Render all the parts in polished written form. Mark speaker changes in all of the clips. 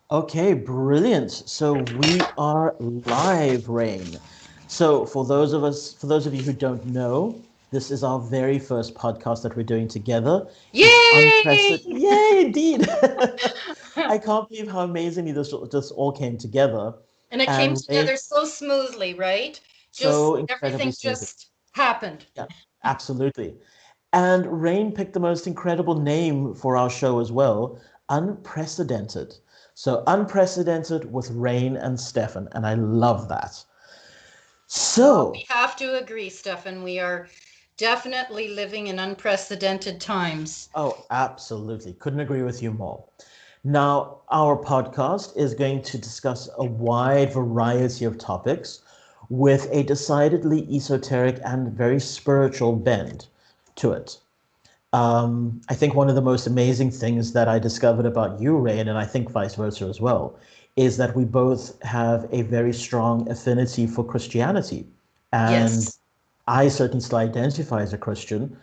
Speaker 1: Okay, brilliant. So we are live, Rain. So for those of you who don't know, this is our very first podcast that we're doing together. It's
Speaker 2: Yay!
Speaker 1: unprecedented. Yay, indeed. I can't believe how amazingly this all came together.
Speaker 2: And it came
Speaker 1: And Rain,
Speaker 2: together so smoothly, right? Just
Speaker 1: so incredibly
Speaker 2: everything
Speaker 1: smoothly.
Speaker 2: just happened.
Speaker 1: Yeah, absolutely. And Rain picked the most incredible name for our show as well, Unprecedented. So Unprecedented with Rain and Stefan, and I love that.
Speaker 2: Well,
Speaker 1: So,
Speaker 2: we have to agree, Stefan. We are definitely living in unprecedented times.
Speaker 1: oh, absolutely. Couldn't agree with you more. Now, our podcast is going to discuss a wide variety of topics with a decidedly esoteric and very spiritual bend to it. I think one of the most amazing things that I discovered about you, Rain, and I think vice versa as well, is that we both have a very strong affinity for Christianity. And
Speaker 2: Yes.
Speaker 1: I certainly still identify as a Christian.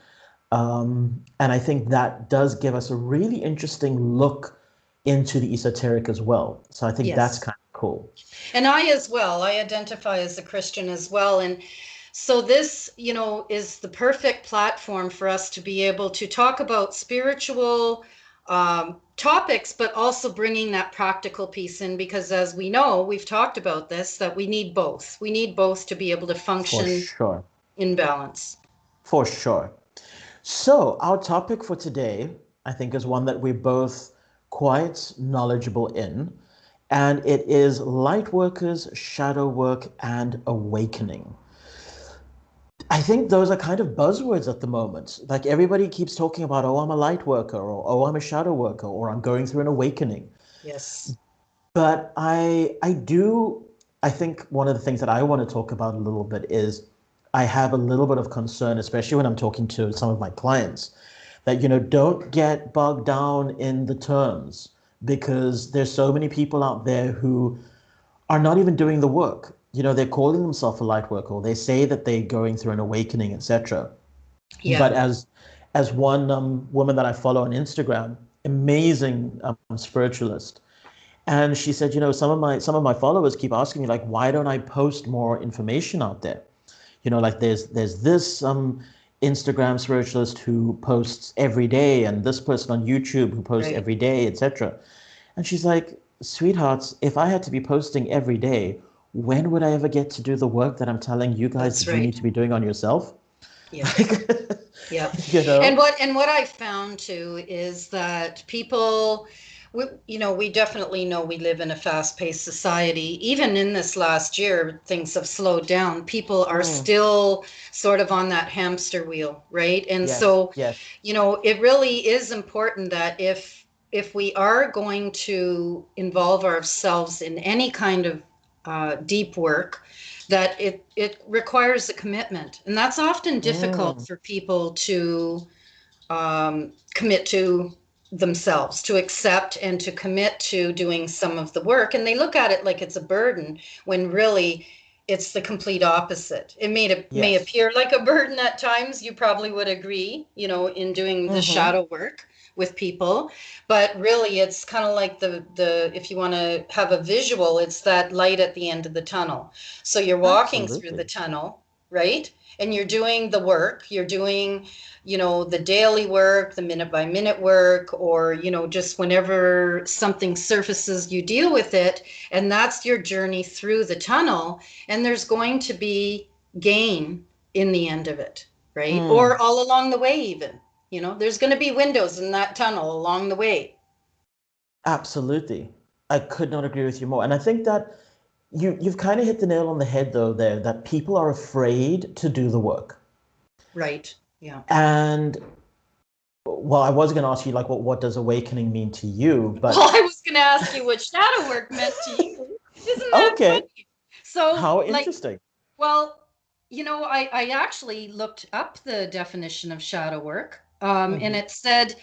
Speaker 1: And I think that does give us a really interesting look into the esoteric as well. So I think that's
Speaker 2: Yes.
Speaker 1: kind of cool.
Speaker 2: And I as well, I identify as a Christian as well. And so this, is the perfect platform for us to be able to talk about spiritual topics, but also bringing that practical piece in, because as we know, we've talked about this, that we need both. We need both to be able to
Speaker 1: For
Speaker 2: function
Speaker 1: sure.
Speaker 2: in balance.
Speaker 1: For sure. So, our topic for today, I think, is one that we're both quite knowledgeable in, and it is light workers, shadow work, and awakening. I think those are kind of buzzwords at the moment. Like everybody keeps talking about, oh, I'm a light worker, or oh, I'm a shadow worker, or I'm going through an awakening.
Speaker 2: Yes.
Speaker 1: But I think one of the things that I want to talk about a little bit is I have a little bit of concern, especially when I'm talking to some of my clients, that, don't get bogged down in the terms because there's so many people out there who are not even doing the work. They're calling themselves a light worker, or they say that they're going through an awakening, etc.
Speaker 2: Yeah.
Speaker 1: But as one woman that I follow on Instagram, amazing spiritualist, and she said, some of my followers keep asking me like, why don't I post more information out there? Like there's this Instagram spiritualist who posts every day, and this person on YouTube who posts
Speaker 2: Right.
Speaker 1: every day, etc. And she's like, sweethearts, if I had to be posting every day, when would I ever get to do the work that I'm telling you guys
Speaker 2: That's
Speaker 1: that you need
Speaker 2: right.
Speaker 1: to be doing on yourself?
Speaker 2: Yep.
Speaker 1: Like,
Speaker 2: Yep.
Speaker 1: you
Speaker 2: And
Speaker 1: know?
Speaker 2: what I found too is that people, we definitely know we live in a fast-paced society. Even in this last year, things have slowed down. People are
Speaker 1: Mm,
Speaker 2: still sort of on that hamster wheel, right? And
Speaker 1: yes,
Speaker 2: so,
Speaker 1: yes.
Speaker 2: it really is important that if we are going to involve ourselves in any kind of deep work, that it requires a commitment, and that's often difficult
Speaker 1: Mm,
Speaker 2: for people to commit to themselves, to accept and to commit to doing some of the work, and they look at it like it's a burden when really it's the complete opposite. It may
Speaker 1: yes.
Speaker 2: appear like a burden at times. You probably would agree, in doing the
Speaker 1: Mm-hmm.
Speaker 2: shadow work with people, but really it's kind of like the if you want to have a visual, it's that light at the end of the tunnel. So you're walking through the
Speaker 1: Absolutely.
Speaker 2: tunnel, right? And you're doing the work, you're doing, the daily work, the minute by minute work, or, just whenever something surfaces, you deal with it. And that's your journey through the tunnel. And there's going to be gain in the end of it, right?
Speaker 1: Mm,
Speaker 2: Or all along the way, even. There's going to be windows in that tunnel along the way.
Speaker 1: absolutely. I could not agree with you more. And I think that you've kind of hit the nail on the head though there, that people are afraid to do the work.
Speaker 2: Right. Yeah.
Speaker 1: And well, I was going to ask you like what does awakening mean to you,
Speaker 2: Well,
Speaker 1: but
Speaker 2: I was going to ask you what shadow work meant to you. Isn't that
Speaker 1: okay,
Speaker 2: funny? So,
Speaker 1: how
Speaker 2: like,
Speaker 1: interesting.
Speaker 2: well, I actually looked up the definition of shadow work, and
Speaker 1: Hmm.
Speaker 2: it said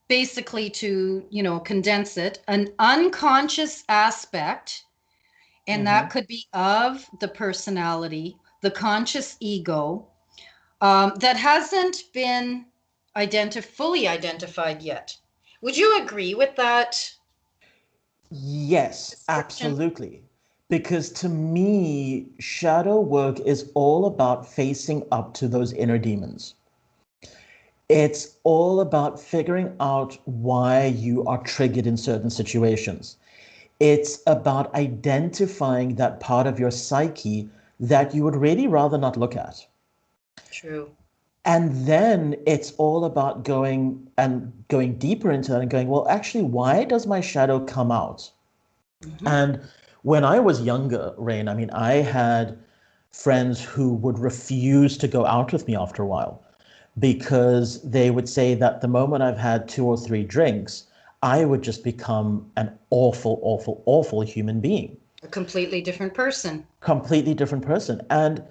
Speaker 2: basically, to, condense it, an unconscious aspect, and that
Speaker 1: Hmm.
Speaker 2: could be of the personality, the conscious ego, that hasn't been fully identified yet. Would you agree with that?
Speaker 1: Yes,
Speaker 2: description?
Speaker 1: absolutely. Because to me, shadow work is all about facing up to those inner demons. It's all about figuring out why you are triggered in certain situations. It's about identifying that part of your psyche that you would really rather not look at.
Speaker 2: True.
Speaker 1: And then it's all about going deeper into that and going, well, actually, why does my shadow come out?
Speaker 2: Hmm.
Speaker 1: And when I was younger, Rain, I mean, I had friends who would refuse to go out with me after a while because they would say that the moment I've had two or three drinks, I would just become an awful, awful, awful human being,
Speaker 2: A completely different person.
Speaker 1: completely different person. And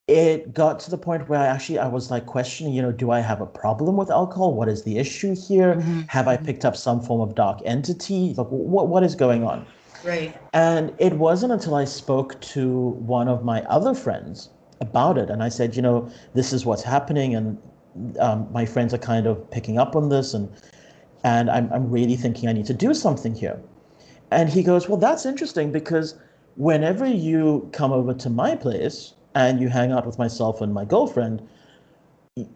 Speaker 1: it got to the point where I was like questioning, do I have a problem with alcohol? What is the issue here?
Speaker 2: Hmm.
Speaker 1: Have I
Speaker 2: Hmm.
Speaker 1: picked up some form of dark entity? Like, what is going on?
Speaker 2: Right.
Speaker 1: And it wasn't until I spoke to one of my other friends about it, and I said, this is what's happening, and my friends are kind of picking up on this, and I'm really thinking I need to do something here. And he goes, well, that's interesting because whenever you come over to my place and you hang out with myself and my girlfriend,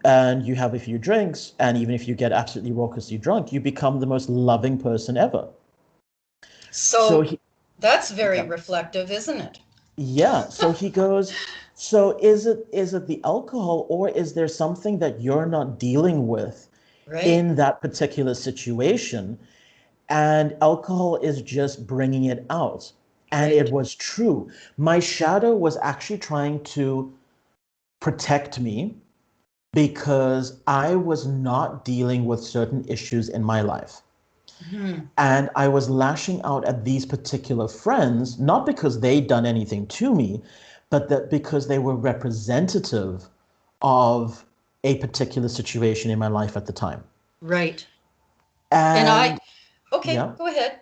Speaker 1: and you have a few drinks, and even if you get absolutely raucously drunk, you become the most loving person ever. So
Speaker 2: So that's very reflective, isn't it?
Speaker 1: yeah, so he goes, so is it the alcohol or is there something that you're not dealing with
Speaker 2: Right.
Speaker 1: in that particular situation and alcohol is just bringing it out? And it
Speaker 2: Right.
Speaker 1: was true. My shadow was actually trying to protect me because I was not dealing with certain issues in my life.
Speaker 2: Hmm.
Speaker 1: And I was lashing out at these particular friends, not because they'd done anything to me, but that because they were representative of a particular situation in my life at the time.
Speaker 2: Right. And I,
Speaker 1: And
Speaker 2: okay,
Speaker 1: yeah,
Speaker 2: go ahead.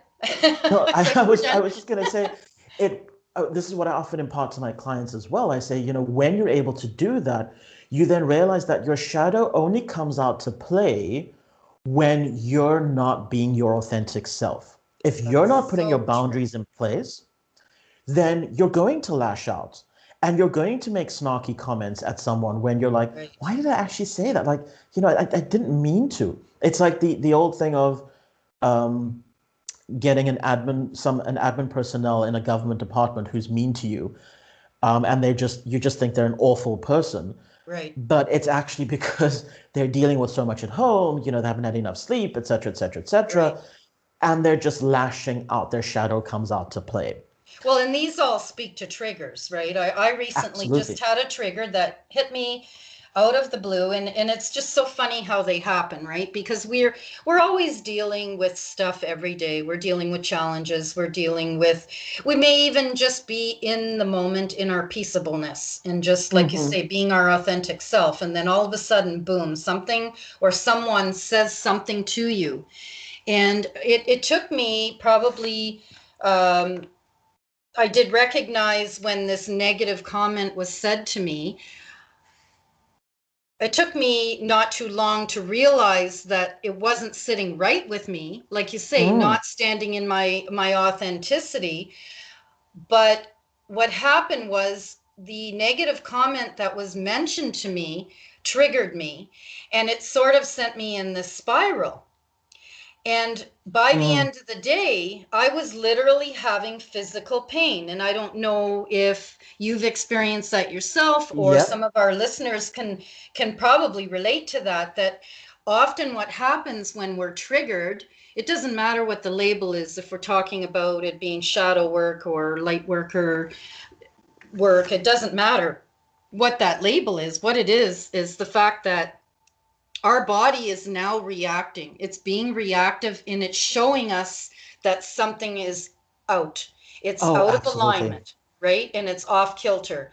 Speaker 1: no,
Speaker 2: I
Speaker 1: I,
Speaker 2: thought
Speaker 1: I
Speaker 2: you were
Speaker 1: was I
Speaker 2: done.
Speaker 1: was just gonna say it. This is what I often impart to my clients as well. I say, when you're able to do that, you then realize that your shadow only comes out to play when you're not being your authentic self. If you're
Speaker 2: That's
Speaker 1: not putting your
Speaker 2: so true.
Speaker 1: boundaries in place, then you're going to lash out and you're going to make snarky comments at someone when you're like,
Speaker 2: Right.
Speaker 1: why did I actually say that? Like, I didn't mean to. It's like the old thing of um, getting an admin personnel in a government department who's mean to you, and you just think they're an awful person,
Speaker 2: Right.
Speaker 1: but it's actually because they're dealing with so much at home. They haven't had enough sleep, etc., etc.,
Speaker 2: Right.
Speaker 1: etc., and they're just lashing out. Their shadow comes out to play.
Speaker 2: Well, and these all speak to triggers, right? I recently just
Speaker 1: Absolutely.
Speaker 2: had a trigger that hit me out of the blue, and it's just so funny how they happen, right? Because we're always dealing with stuff every day. We're dealing with challenges, we may even just be in the moment in our peaceableness and just like you
Speaker 1: Hmm.
Speaker 2: say, being our authentic self, and then all of a sudden, boom, something or someone says something to you. And it took me probably um, I did recognize when this negative comment was said to me. It took me not too long to realize that it wasn't sitting right with me, like you say,
Speaker 1: Mm.
Speaker 2: not standing in my authenticity. But what happened was the negative comment that was mentioned to me triggered me, and it sort of sent me in this spiral. And by the
Speaker 1: Mm.
Speaker 2: end of the day, I was literally having physical pain. And I don't know if you've experienced that yourself, or some
Speaker 1: Yep.
Speaker 2: of our listeners can probably relate to that, that often what happens when we're triggered, it doesn't matter what the label is, if we're talking about it being shadow work or light worker work, it doesn't matter what that label is. What it is the fact that our body is now reacting. It's being reactive and it's showing us that something is out. It's
Speaker 1: Oh,
Speaker 2: out of
Speaker 1: absolutely.
Speaker 2: alignment, right? And it's off kilter.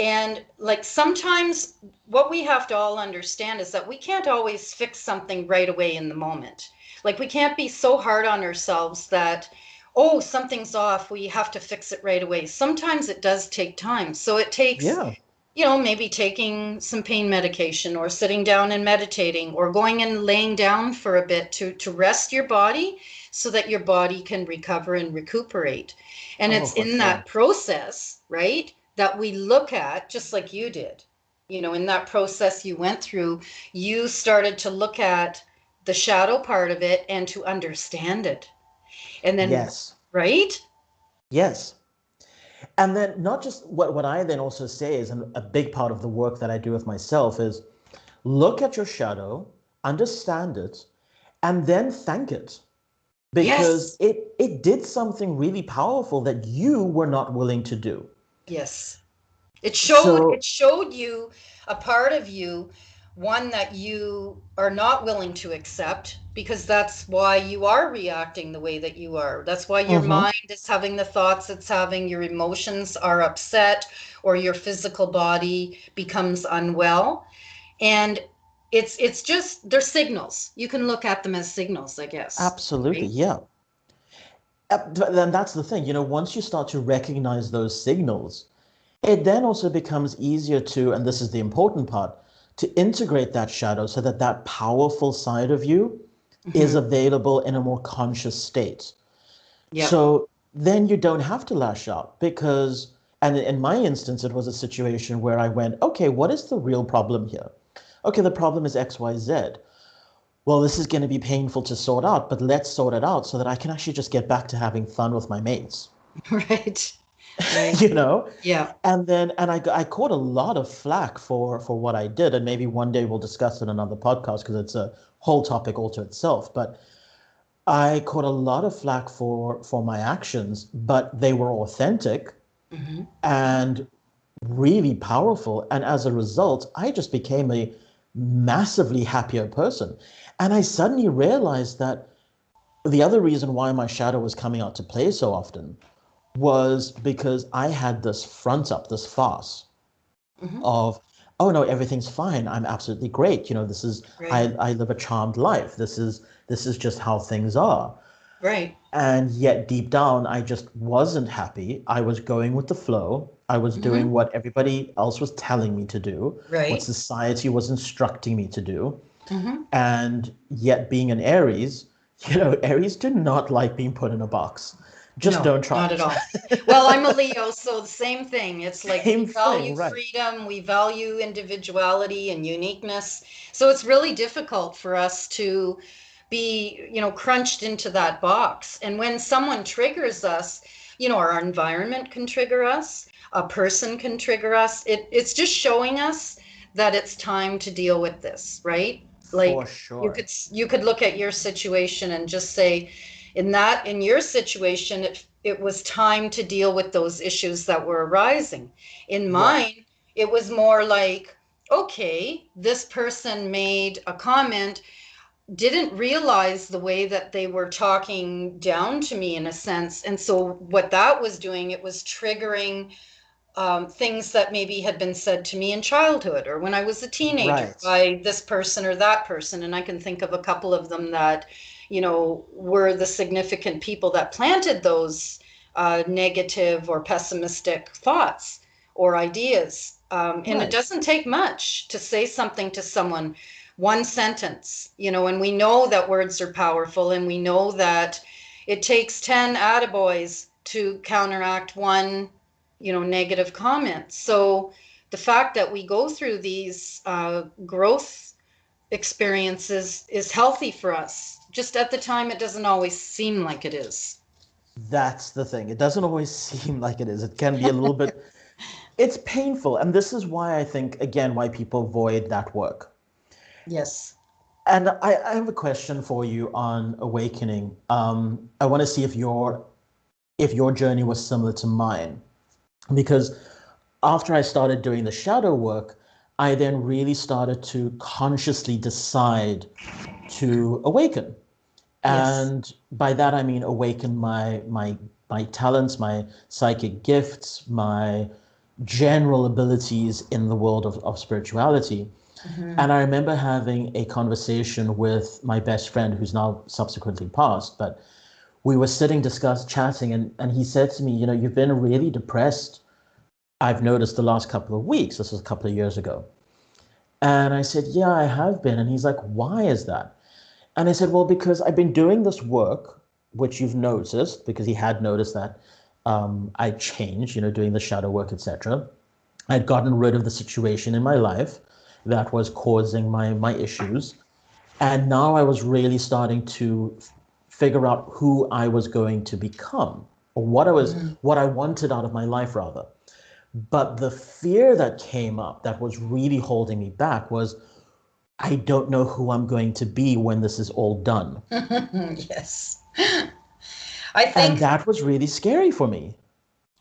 Speaker 2: And like sometimes what we have to all understand is that we can't always fix something right away in the moment. Like we can't be so hard on ourselves that, oh, something's off, we have to fix it right away. Sometimes it does take time. So it takes,
Speaker 1: Yeah.
Speaker 2: maybe taking some pain medication or sitting down and meditating or going and laying down for a bit to rest your body so that your body can recover and recuperate. And
Speaker 1: Oh,
Speaker 2: it's
Speaker 1: for
Speaker 2: in
Speaker 1: sure.
Speaker 2: that process, right, that we look at, just like you did. In that process you went through, you started to look at the shadow part of it and to understand it. And then,
Speaker 1: Yes.
Speaker 2: right?
Speaker 1: Yes. And then not just what I then also say is, and a big part of the work that I do with myself is look at your shadow, understand it, and then thank it because
Speaker 2: Yes.
Speaker 1: it did something really powerful that you were not willing to do.
Speaker 2: Yes. It
Speaker 1: So,
Speaker 2: showed you a part of you, one that you are not willing to accept, because that's why you are reacting the way that you are. That's why your
Speaker 1: mhm,
Speaker 2: mind is having the thoughts it's having, your emotions are upset, or your physical body becomes unwell. And it's just they're signals. You can look at them as signals, I guess.
Speaker 1: absolutely,
Speaker 2: Right?
Speaker 1: yeah. But then that's the thing, once you start to recognize those signals, it then also becomes easier to, and this is the important part, to integrate that shadow so that that powerful side of you is
Speaker 2: Hmm.
Speaker 1: available in a more conscious state.
Speaker 2: Yep.
Speaker 1: So then you don't have to lash out because, and in my instance, it was a situation where I went, okay, what is the real problem here? Okay, the problem is XYZ. Well, this is going to be painful to sort out, but let's sort it out so that I can actually just get back to having fun with my mates.
Speaker 2: Right. Right.
Speaker 1: you know?
Speaker 2: Yeah.
Speaker 1: And I caught a lot of flack for what I did, and maybe one day we'll discuss it in another podcast because it's a whole topic all to itself. But I caught a lot of flack for my actions, but they were authentic
Speaker 2: Hmm.
Speaker 1: and really powerful. And as a result, I just became a massively happier person. And I suddenly realized that the other reason why my shadow was coming out to play so often was because I had this front up, this farce
Speaker 2: Hmm.
Speaker 1: of, oh no, everything's fine. I'm absolutely great. This is
Speaker 2: Right.
Speaker 1: I live a charmed life. This is just how things are.
Speaker 2: Right.
Speaker 1: And yet deep down, I just wasn't happy. I was going with the flow. I was doing
Speaker 2: Hmm.
Speaker 1: what everybody else was telling me to do, what
Speaker 2: Right.
Speaker 1: society was instructing me to do.
Speaker 2: Hmm.
Speaker 1: And yet being an Aries, Aries do not like being put in a box. Just
Speaker 2: No,
Speaker 1: don't try
Speaker 2: not at all. Well,
Speaker 1: it.
Speaker 2: I'm a Leo, so the same thing. It's like
Speaker 1: Same
Speaker 2: we
Speaker 1: thing,
Speaker 2: value
Speaker 1: right?
Speaker 2: freedom, we value individuality and uniqueness. So it's really difficult for us to be, crunched into that box. And when someone triggers us, our environment can trigger us, a person can trigger us. It's just showing us that it's time to deal with this, right?
Speaker 1: For
Speaker 2: Like
Speaker 1: sure.
Speaker 2: you could look at your situation and just say, in your situation, it was time to deal with those issues that were arising. In
Speaker 1: Yeah.
Speaker 2: mine, it was more like, okay, this person made a comment, didn't realize the way that they were talking down to me in a sense. And so what that was doing, it was triggering things that maybe had been said to me in childhood or when I was a teenager
Speaker 1: Right.
Speaker 2: by this person or that person. And I can think of a couple of them that, were the significant people that planted those negative or pessimistic thoughts or ideas. And it
Speaker 1: Right.
Speaker 2: doesn't take much to say something to someone, one sentence, and we know that words are powerful, and we know that it takes 10 attaboys to counteract one negative comments. So the fact that we go through these growth experiences is healthy for us. Just at the time, it doesn't always seem like it is.
Speaker 1: That's the thing. It doesn't always seem like it is. It can be a little bit, it's painful. And this is why I think, again, why people avoid that work.
Speaker 2: Yes.
Speaker 1: And I have a question for you on awakening. I want to see if your journey was similar to mine. Because after I started doing the shadow work, I then really started to consciously decide to awaken.
Speaker 2: Yes.
Speaker 1: And by that I mean awaken my talents, my psychic gifts, my general abilities in the world of spirituality.
Speaker 2: Hmm.
Speaker 1: And I remember having a conversation with my best friend who's now subsequently passed, but we were sitting chatting, and he said to me, you've been really depressed, I've noticed, the last couple of weeks. This was a couple of years ago. And I said, yeah, I have been. And he's like, why is that? And I said, well, because I've been doing this work which you've noticed, because he had noticed that I changed, doing the shadow work, etc. I'd gotten rid of the situation in my life that was causing my issues. And now I was really starting to figure out who I was going to become, or what I wanted out of my life, rather. But the fear that came up that was really holding me back was, I don't know who I'm going to be when this is all done.
Speaker 2: Yes. I
Speaker 1: And
Speaker 2: think
Speaker 1: that was really scary for me.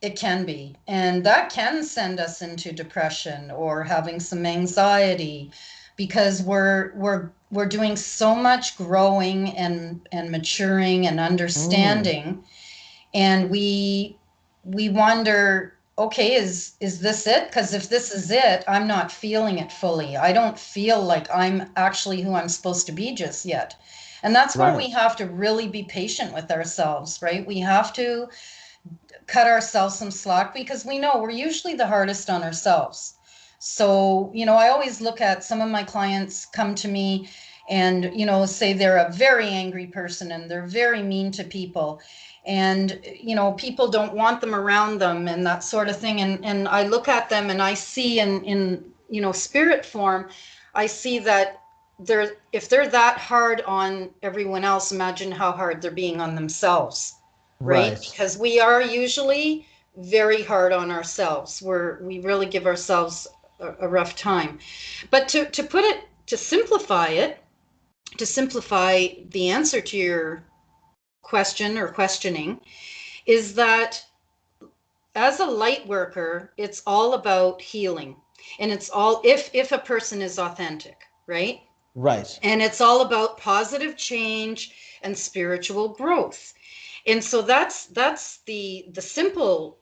Speaker 2: it can be. And that can send us into depression or having some anxiety, because we're doing so much growing and maturing and understanding. And we wonder, okay, is this it? Because if this is it, I'm not feeling it fully. I don't feel like I'm actually who I'm supposed to be just yet. And that's where we
Speaker 1: Right.
Speaker 2: have to really be patient with ourselves, right? We have to cut ourselves some slack, because we know we're usually the hardest on ourselves. So, I always look at some of my clients come to me and, say they're a very angry person and they're very mean to people. And, people don't want them around them and that sort of thing. And I look at them and I see in spirit form, I see that if they're that hard on everyone else, imagine how hard they're being on themselves. Right?
Speaker 1: Right.
Speaker 2: Because we are usually very hard on ourselves. We really give ourselves a rough time. But to simplify the answer to your question or questioning, is that as a light worker, it's all about healing. And it's all, if a person is authentic, right?
Speaker 1: Right.
Speaker 2: And it's all about positive change and spiritual growth. And so that's the simple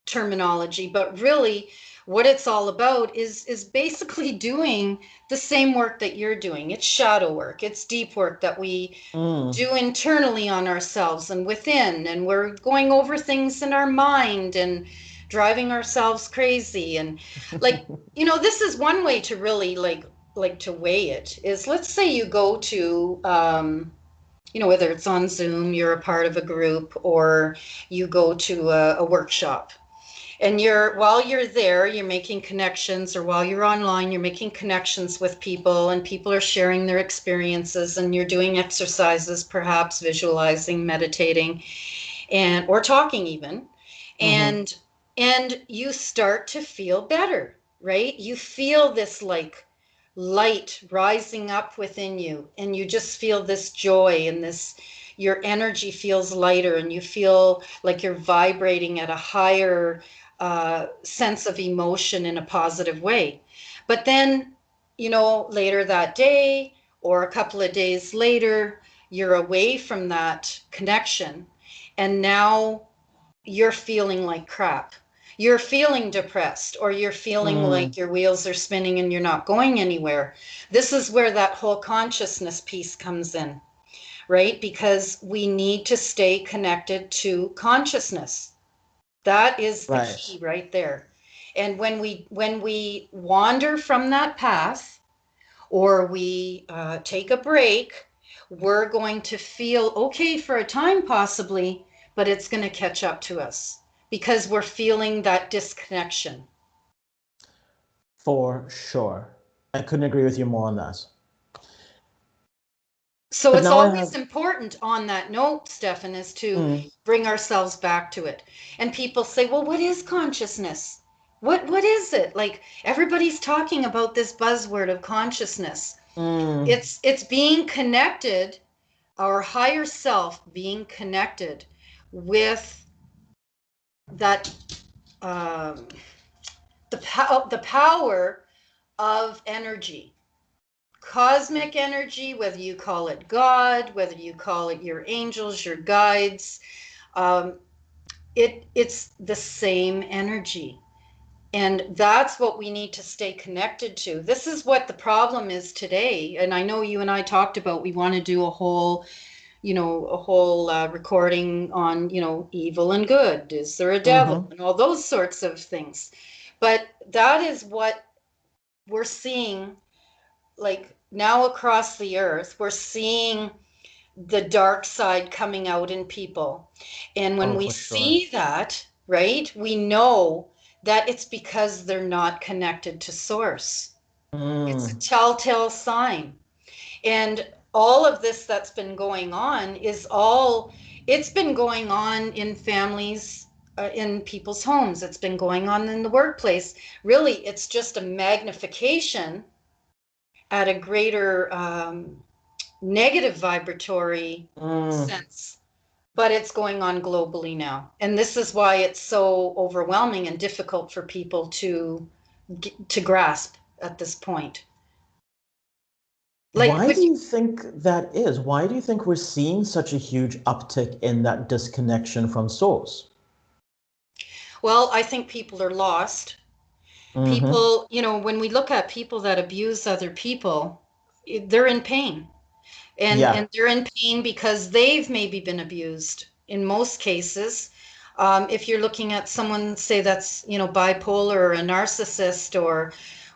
Speaker 2: terminology, but really what it's all about is basically doing the same work that you're doing. It's shadow work, it's deep work that we do internally on ourselves and within, and we're going over things in our mind and driving ourselves crazy. And like, this is one way to really like to weigh it, is let's say you go to whether it's on Zoom, you're a part of a group, or you go to a workshop. And while you're there, you're making connections, or while you're online, you're making connections with people, and people are sharing their experiences, and you're doing exercises, perhaps visualizing, meditating, or talking even. And and you start to feel better, right? You feel this like light rising up within you, and you just feel this joy, and your energy feels lighter, and you feel like you're vibrating at a higher sense of emotion in a positive way. But then, later that day or a couple of days later, you're away from that connection, and now you're feeling like crap. You're feeling depressed, or you're feeling like your wheels are spinning and you're not going anywhere. This is where that whole consciousness piece comes in, right? Because we need to stay connected to consciousness. That is the
Speaker 1: Right.
Speaker 2: key right there. And when we wander from that path, or we take a break, we're going to feel okay for a time possibly, but it's going to catch up to us because we're feeling that disconnection.
Speaker 1: For sure. I couldn't agree with you more on that.
Speaker 2: So
Speaker 1: But
Speaker 2: it's
Speaker 1: now I
Speaker 2: always
Speaker 1: have.
Speaker 2: important on that note, Stefan, is to
Speaker 1: Mm,
Speaker 2: bring ourselves back to it. And people say, well, what is consciousness? What is it? Like, everybody's talking about this buzzword of consciousness.
Speaker 1: mm,
Speaker 2: It's being connected, our higher self being connected with that the power of energy, cosmic energy, whether you call it God, whether you call it your angels, your guides. um, it's the same energy. And that's what we need to stay connected to. This is what the problem is today. And I know you and I talked about, we want to do a whole recording on, evil and good. Is there a devil?
Speaker 1: mm-hmm.
Speaker 2: And all those sorts of things. But that is what we're seeing, like now across the earth. We're seeing the dark side coming out in people. And when
Speaker 1: Oh,
Speaker 2: we
Speaker 1: for sure.
Speaker 2: see that, right, we know that it's because they're not connected to source. It's a
Speaker 1: Mm,
Speaker 2: telltale sign. And all of this that's been going on it's been going on in families, in people's homes. It's been going on in the workplace. Really, it's just a magnification at a greater negative vibratory
Speaker 1: mm.
Speaker 2: sense, but it's going on globally now. And this is why it's so overwhelming and difficult for people to grasp at this point. Like
Speaker 1: Why
Speaker 2: what
Speaker 1: do you think that is? Why do you think we're seeing such a huge uptick in that disconnection from source?
Speaker 2: Well, I think people are lost.
Speaker 1: Mm-hmm.
Speaker 2: People, when we look at people that abuse other people, they're in pain. And
Speaker 1: Yeah,
Speaker 2: they're in pain because they've maybe been abused in most cases. If you're looking at someone, say that's, bipolar or a narcissist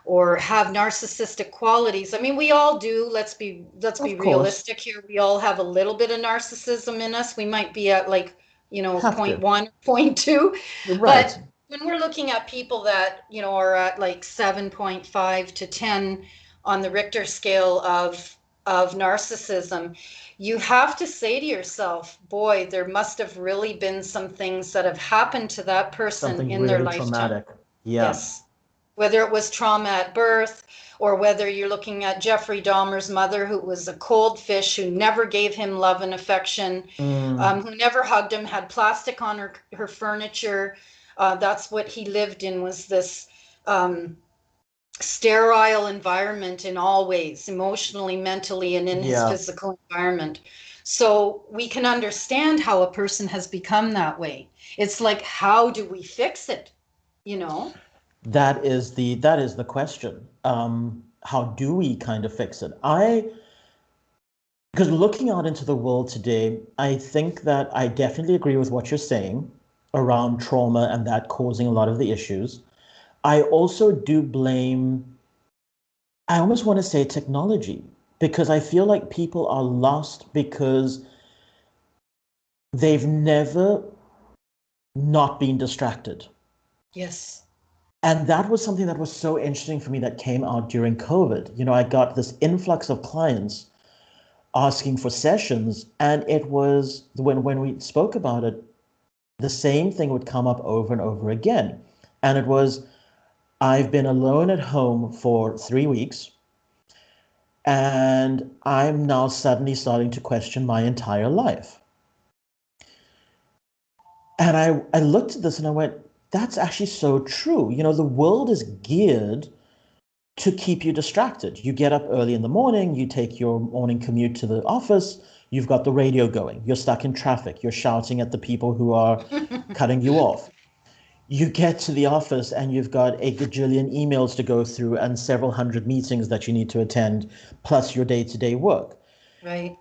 Speaker 2: or have narcissistic qualities. I mean, we all do. Let's be
Speaker 1: of course.
Speaker 2: realistic here. We all have a little bit of narcissism in us. We might be at like,
Speaker 1: Have
Speaker 2: point
Speaker 1: to.
Speaker 2: one, point two,
Speaker 1: Right.
Speaker 2: but when we're looking at people that, are at like 7.5 to 10 on the Richter scale of narcissism, you have to say to yourself, boy, there must have really been some things that have happened to that person
Speaker 1: Something
Speaker 2: in their
Speaker 1: really
Speaker 2: lifetime.
Speaker 1: traumatic. Yeah.
Speaker 2: Yes. Whether it was trauma at birth, or whether you're looking at Jeffrey Dahmer's mother, who was a cold fish, who never gave him love and affection,
Speaker 1: Mm,
Speaker 2: who never hugged him, had plastic on her furniture. That's what he lived in, was this um, sterile environment in all ways, emotionally, mentally, and in his
Speaker 1: yeah.
Speaker 2: physical environment. So we can understand how a person has become that way. It's like, how do we fix it? You know?
Speaker 1: That is the question. How do we kind of fix it? Because looking out into the world today, I think that I definitely agree with what you're saying around trauma and that causing a lot of the issues. I also do blame, I almost want to say technology, because I feel like people are lost because they've never not been distracted.
Speaker 2: Yes.
Speaker 1: And that was something that was so interesting for me that came out during COVID. I got this influx of clients asking for sessions, and it was when we spoke about it, the same thing would come up over and over again. And it was, I've been alone at home for 3 weeks, and I'm now suddenly starting to question my entire life. And I looked at this and I went, that's actually so true. The world is geared to keep you distracted. You get up early in the morning, you take your morning commute to the office, you've got the radio going, you're stuck in traffic, you're shouting at the people who are cutting you off. You get to the office and you've got a gajillion emails to go through and several hundred meetings that you need to attend, plus your day to day work.
Speaker 2: Right.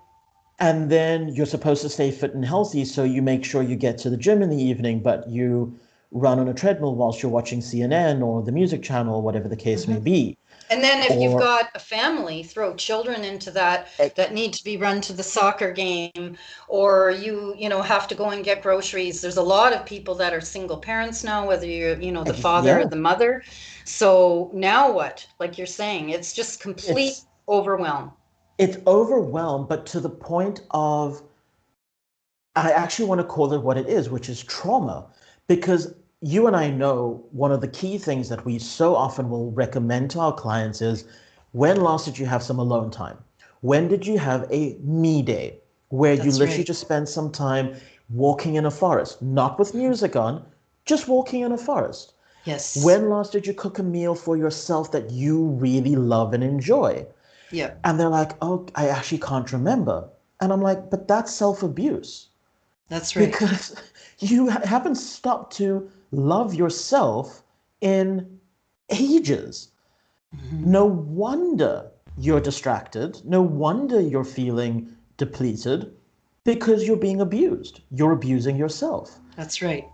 Speaker 1: And then you're supposed to stay fit and healthy, so you make sure you get to the gym in the evening, but you run on a treadmill whilst you're watching CNN or the music channel, whatever the case may
Speaker 2: Hmm.
Speaker 1: be.
Speaker 2: And then if you've
Speaker 1: Or,
Speaker 2: got a family, throw children into that need to be run to the soccer game, or have to go and get groceries. There's a lot of people that are single parents now, whether you're, the father or
Speaker 1: yeah,
Speaker 2: the mother. So now what? Like you're saying, it's just complete
Speaker 1: it's
Speaker 2: overwhelm.
Speaker 1: it's overwhelmed, but to the point of I actually want to call it what it is, which is trauma. Because you and I know one of the key things that we so often will recommend to our clients is, when last did you have some alone time? When did you have a me day where you
Speaker 2: That's
Speaker 1: literally
Speaker 2: right.
Speaker 1: just spend some time walking in a forest, not with music on, just walking in a forest?
Speaker 2: Yes.
Speaker 1: When last did you cook a meal for yourself that you really love and enjoy?
Speaker 2: Yeah,
Speaker 1: And they're like, oh, I actually can't remember. And I'm like, but that's self abuse
Speaker 2: that's right.
Speaker 1: because you haven't stopped to love yourself in ages.
Speaker 2: Mhm.
Speaker 1: No wonder you're distracted. No wonder you're feeling depleted because you're being abused. You're abusing yourself.
Speaker 2: That's right.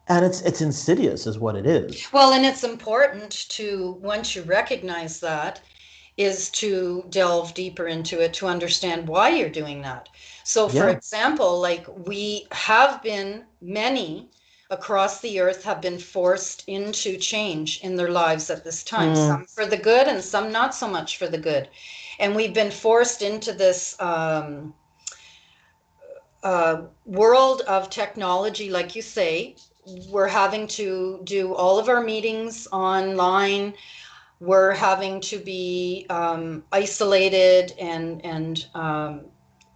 Speaker 1: And it's insidious is what it is.
Speaker 2: Well, and it's important to, once you recognize that, is to delve deeper into it, to understand why you're doing that. So, for
Speaker 1: Yeah.
Speaker 2: example, like we have been, many across the earth have been forced into change in their lives at this time,
Speaker 1: Mm,
Speaker 2: some for the good and some not so much for the good. And we've been forced into this world of technology, like you say. We're having to do all of our meetings online. We're having to be isolated and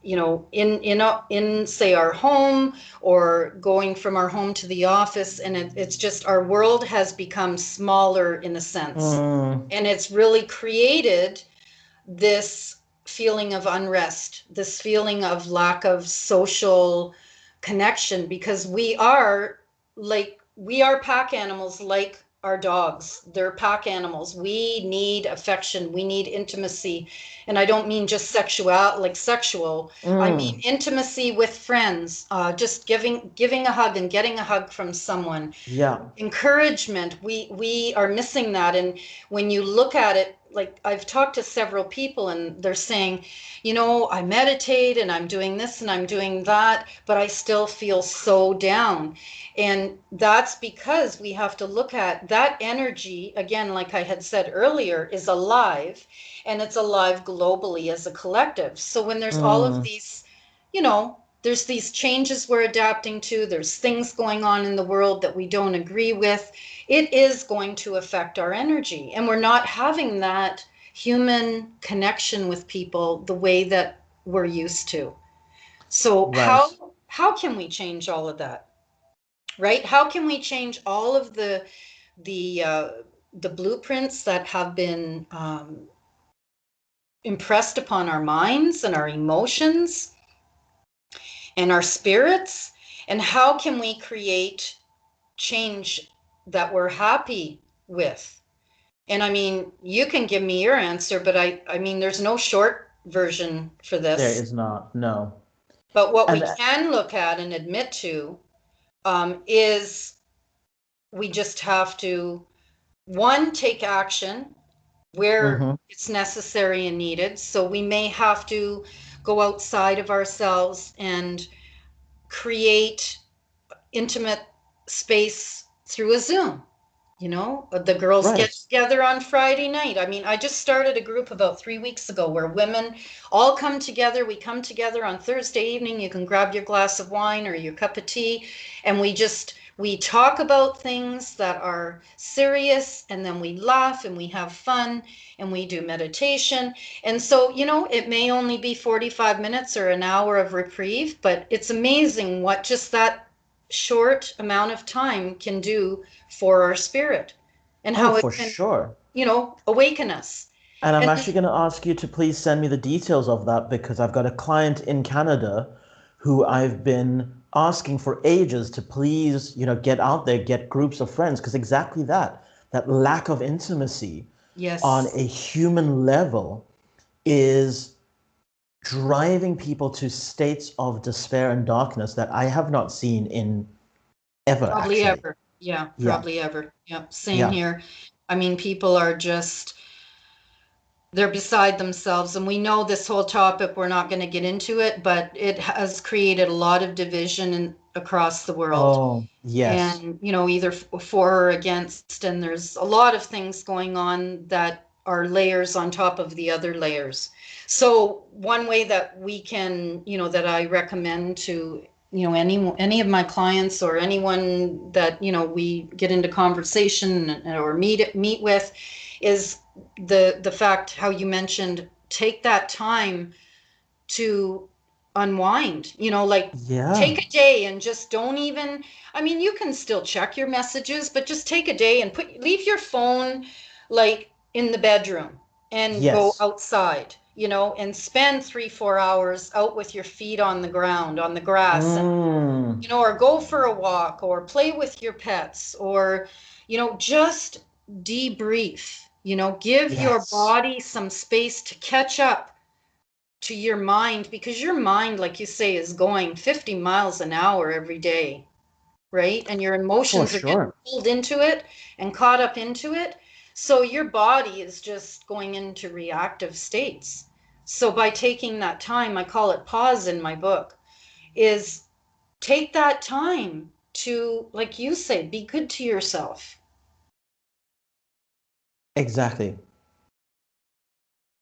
Speaker 2: you know, in say our home, or going from our home to the office, and it's just, our world has become smaller in a sense,
Speaker 1: mm,
Speaker 2: and it's really created this feeling of unrest, this feeling of lack of social connection, because we are pack animals, like our dogs. They're pack animals. We need affection, we need intimacy. And I don't mean just sexual. I mean
Speaker 1: mm.
Speaker 2: intimacy with friends, just giving a hug and getting a hug from someone,
Speaker 1: Yeah.
Speaker 2: encouragement. We are missing that. And when you look at it, like I've talked to several people and they're saying, you know, I meditate and I'm doing this and I'm doing that, but I still feel so down. And that's because we have to look at that energy again, like I had said earlier, is alive, and it's alive globally as a collective. So when there's all of
Speaker 1: Mm,
Speaker 2: these, you know, there's these changes we're adapting to, there's things going on in the world that we don't agree with, it is going to affect our energy. And we're not having that human connection with people the way that we're used to. So
Speaker 1: right.
Speaker 2: how can we change all of that? Right? How can we change all of the the blueprints that have been impressed upon our minds and our emotions and our spirits? And how can we create change that we're happy with? And I mean, you can give me your answer, but I mean, there's no short version for
Speaker 1: There
Speaker 2: this.
Speaker 1: is not. No.
Speaker 2: But what we
Speaker 1: And
Speaker 2: can look at and admit to is we just have to, one, take action where
Speaker 1: mhm,
Speaker 2: it's necessary and needed. So we may have to go outside of ourselves and create intimate space through a Zoom. You know, the girls get
Speaker 1: right.
Speaker 2: together on Friday night. I mean, I just started a group about 3 weeks ago where women all come together. We come together on Thursday evening. You can grab your glass of wine or your cup of tea, and we talk about things that are serious, and then we laugh and we have fun and we do meditation. And so, you know, it may only be 45 minutes or an hour of reprieve, but it's amazing what just that short amount of time can do for our spirit, and
Speaker 1: Oh,
Speaker 2: how it
Speaker 1: for
Speaker 2: can,
Speaker 1: sure.
Speaker 2: you know, awaken us.
Speaker 1: And I'm
Speaker 2: And
Speaker 1: actually going to ask you to please send me the details of that because I've got a client in Canada who I've been asking for ages to please, get out there, get groups of friends, because exactly that, that lack of intimacy on
Speaker 2: yes,
Speaker 1: a human level is driving people to states of despair and darkness that I have not seen in ever,
Speaker 2: probably
Speaker 1: actually.
Speaker 2: ever. Yeah,
Speaker 1: Yeah,
Speaker 2: probably ever. Yep, same
Speaker 1: yeah.
Speaker 2: here. I mean, people are just, they're beside themselves. And we know this whole topic, we're not going to get into it, but it has created a lot of division across the world.
Speaker 1: Oh, yes.
Speaker 2: And, you know, either for or against. And there's a lot of things going on that are layers on top of the other layers. So one way that we can, you know, that I recommend to, you know, any of my clients or anyone that, you know, we get into conversation or meet with, is the fact how you mentioned, take that time to unwind, you know, like
Speaker 1: Yeah.
Speaker 2: take a day and just don't even, I mean, you can still check your messages, but just take a day and leave your phone like in the bedroom and go
Speaker 1: Yes.
Speaker 2: outside, you know, and spend 3 4 hours out with your feet on the ground, on the grass, and,
Speaker 1: Mm,
Speaker 2: you know, or go for a walk or play with your pets, or, you know, just debrief, you know, give your
Speaker 1: yes.
Speaker 2: body some space to catch up to your mind, because your mind, like you say, is going 50 miles an hour every day, right? And your
Speaker 1: For
Speaker 2: emotions are getting
Speaker 1: sure.
Speaker 2: pulled into it and caught up into it. So your body is just going into reactive states. So by taking that time, I call it pause in my book, is take that time to, like you say, be good to yourself.
Speaker 1: Exactly.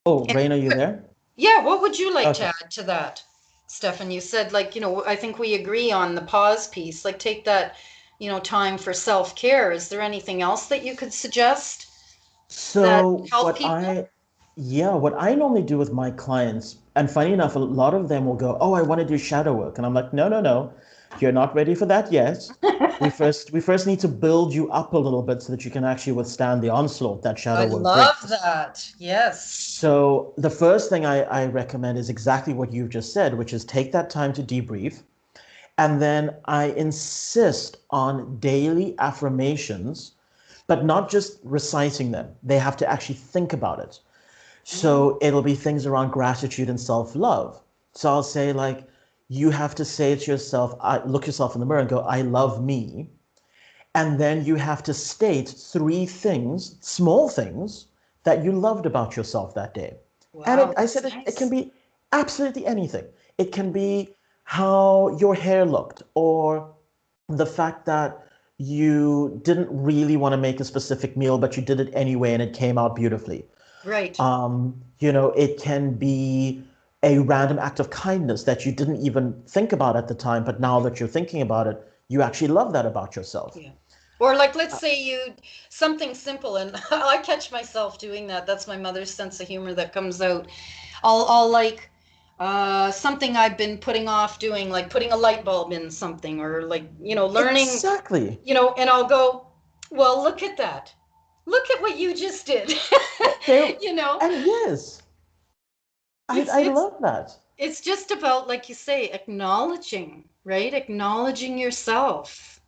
Speaker 1: Oh,
Speaker 2: And
Speaker 1: Rain, are you there?
Speaker 2: yeah, what would you like to
Speaker 1: Okay.
Speaker 2: add to that, Stefan? You said, like, I think we agree on the pause piece, like take that, time for self-care. Is there anything else that you could suggest that
Speaker 1: So
Speaker 2: help people?
Speaker 1: yeah, what I normally do with my clients, and funny enough, a lot of them will go, "Oh, I want to do shadow work," and I'm like, "No, no, no, you're not ready for that yet. We first need to build you up a little bit so that you can actually withstand the onslaught that
Speaker 2: I
Speaker 1: shadow work
Speaker 2: love
Speaker 1: brings."
Speaker 2: that. Yes.
Speaker 1: So the first thing I recommend is exactly what you've just said, which is take that time to debrief. And then I insist on daily affirmations, but not just reciting them. They have to actually think about it.
Speaker 2: Mm,
Speaker 1: So it'll be things around gratitude and self love. So I'll say, like, you have to say to yourself, look yourself in the mirror and go, I love me. And then you have to state three things, small things, that you loved about yourself that day. And
Speaker 2: wow,
Speaker 1: I
Speaker 2: that's
Speaker 1: said it can
Speaker 2: nice.
Speaker 1: be absolutely anything. It can be how your hair looked, or the fact that you didn't really want to make a specific meal, but you did it anyway and it came out beautifully.
Speaker 2: Right.
Speaker 1: It can be a random act of kindness that you didn't even think about at the time, but now that you're thinking about it, you actually love that about yourself.
Speaker 2: Yeah. Or like, let's say something simple, and I catch myself doing that. That's my mother's sense of humor that comes out. I'll like something I've been putting off doing, like putting a light bulb in something, or like, learning,
Speaker 1: Exactly.
Speaker 2: and I'll go, well, look at that. Look at what you just did.
Speaker 1: There,
Speaker 2: you know,
Speaker 1: and yes, I,
Speaker 2: it's
Speaker 1: I
Speaker 2: it's
Speaker 1: love that
Speaker 2: it's just about, like you say, acknowledging, right? Acknowledging yourself.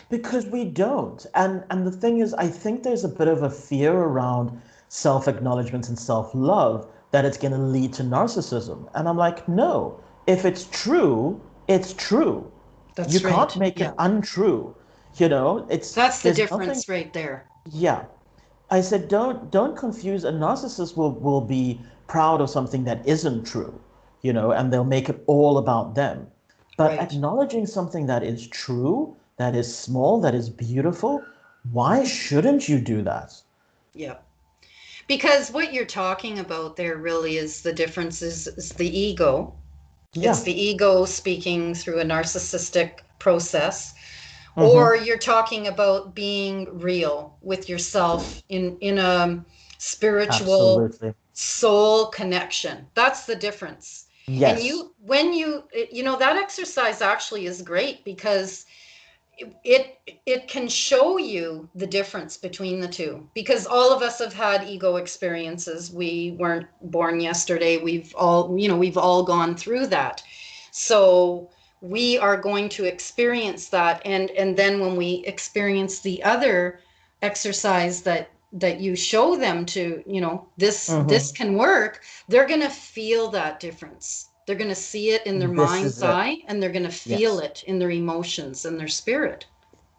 Speaker 1: because we don't. And the thing is, I think there's a bit of a fear around self-acknowledgement and self-love that it's going to lead to narcissism. And I'm like, no, if it's true, it's true. You
Speaker 2: That's
Speaker 1: can't
Speaker 2: right.
Speaker 1: make it
Speaker 2: Yeah.
Speaker 1: untrue.
Speaker 2: That's the
Speaker 1: There's nothing.
Speaker 2: difference right there.
Speaker 1: Yeah. I said, don't confuse. A narcissist will be proud of something that isn't true, and they'll make it all about them. But
Speaker 2: Right.
Speaker 1: acknowledging something that is true, that is small, that is beautiful, why shouldn't you do that?
Speaker 2: Yeah. Because what you're talking about there really is the difference is the ego. It's
Speaker 1: Yeah.
Speaker 2: the ego speaking through a narcissistic process. Or
Speaker 1: Mm-hmm.
Speaker 2: you're talking about being real with yourself in a spiritual
Speaker 1: Absolutely.
Speaker 2: soul connection. That's the difference. And
Speaker 1: Yes.
Speaker 2: you when you that exercise actually is great because it can show you the difference between the two, because all of us have had ego experiences. We weren't born yesterday. We've all gone through that. So we are going to experience that, and then when we experience the other exercise that you show them to, this
Speaker 1: Mm-hmm.
Speaker 2: can work, they're going to feel that difference. They're going to see it in their
Speaker 1: This is
Speaker 2: mind's
Speaker 1: it.
Speaker 2: eye, and they're going to feel
Speaker 1: Yes.
Speaker 2: it in their emotions and their spirit.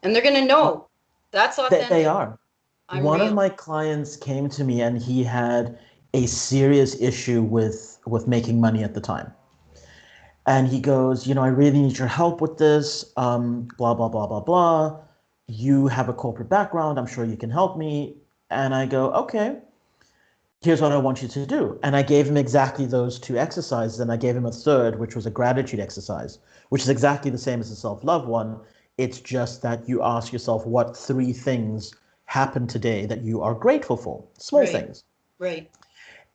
Speaker 2: And they're going to
Speaker 1: What
Speaker 2: know that's
Speaker 1: they
Speaker 2: authentic.
Speaker 1: are.
Speaker 2: I'm
Speaker 1: One of
Speaker 2: real.
Speaker 1: my clients came to me and he had a serious issue with making money at the time. And he goes, I really need your help with this. Blah, blah, blah, blah, blah. You have a corporate background. I'm sure you can help me. And I go, okay, here's what I want you to do. And I gave him exactly those two exercises. And I gave him a third, which was a gratitude exercise, which is exactly the same as the self love one. It's just that you ask yourself what three things happened today that you are grateful for, small
Speaker 2: Right.
Speaker 1: things.
Speaker 2: Right.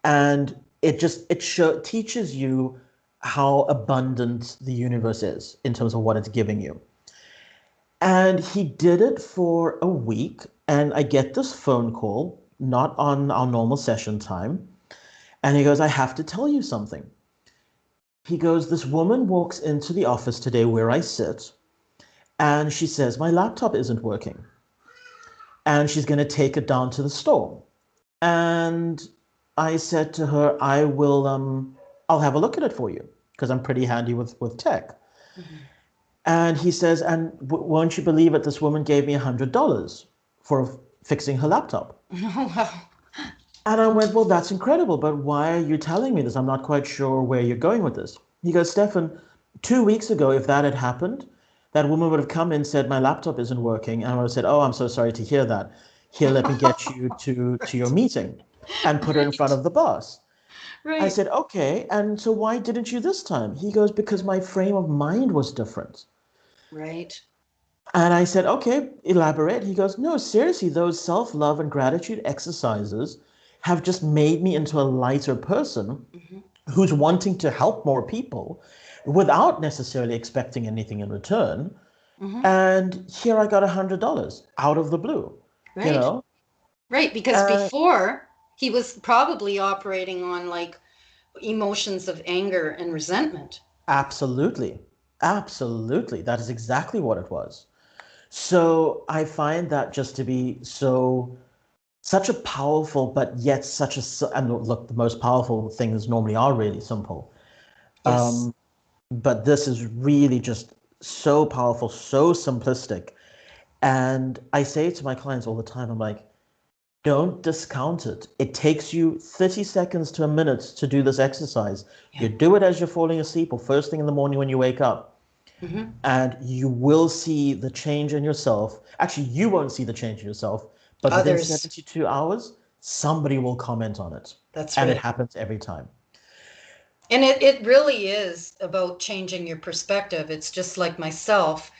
Speaker 1: And teaches you how abundant the universe is in terms of what it's giving you. And he did it for a week, and I get this phone call, not on our normal session time, and he goes, I have to tell you something. He goes, this woman walks into the office today where I sit, and she says, my laptop isn't working, and she's going to take it down to the store. And I said to her, I'll have a look at it for you because I'm pretty handy with tech.
Speaker 2: Mhm.
Speaker 1: And he says, and won't you believe it? This woman gave me $100 for fixing her laptop.
Speaker 2: Oh, wow.
Speaker 1: And I went, well, that's incredible, but why are you telling me this? I'm not quite sure where you're going with this. He goes, Stefan, 2 weeks ago, if that had happened, that woman would have come in, said, my laptop isn't working. And I would have said, oh, I'm so sorry to hear that. Here, let me get you to your meeting and put her in front
Speaker 2: Right.
Speaker 1: of the boss. I
Speaker 2: Right.
Speaker 1: said, okay. And so why didn't you this time? He goes, because my frame of mind was different.
Speaker 2: Right.
Speaker 1: And I said, okay, elaborate. He goes, no, seriously, those self love and gratitude exercises have just made me into a lighter person
Speaker 2: Hmm.
Speaker 1: who's wanting to help more people without necessarily expecting anything in return.
Speaker 2: Hmm.
Speaker 1: And here I got $100 out of the blue, you
Speaker 2: Right.
Speaker 1: know?
Speaker 2: Right. Because
Speaker 1: Uh,
Speaker 2: before he was probably operating on like emotions of anger and resentment.
Speaker 1: Absolutely. Absolutely. That is exactly what it was. So I find that just to be such a powerful, but yet and look, the most powerful things normally are really simple.
Speaker 2: Yes.
Speaker 1: But this is really just so powerful, so simplistic. And I say to my clients all the time, I'm like, don't discount it. It takes you 30 seconds to a minute to do this exercise.
Speaker 2: Yeah.
Speaker 1: You do it as you're falling asleep or first thing in the morning when you wake up,
Speaker 2: Hmm.
Speaker 1: and you will see the change in yourself. Actually, you won't see the change in yourself, but within
Speaker 2: Others.
Speaker 1: 72 hours, somebody will comment on it.
Speaker 2: That's
Speaker 1: And it
Speaker 2: right.
Speaker 1: happens every time.
Speaker 2: And it really is about changing your perspective. It's just like myself.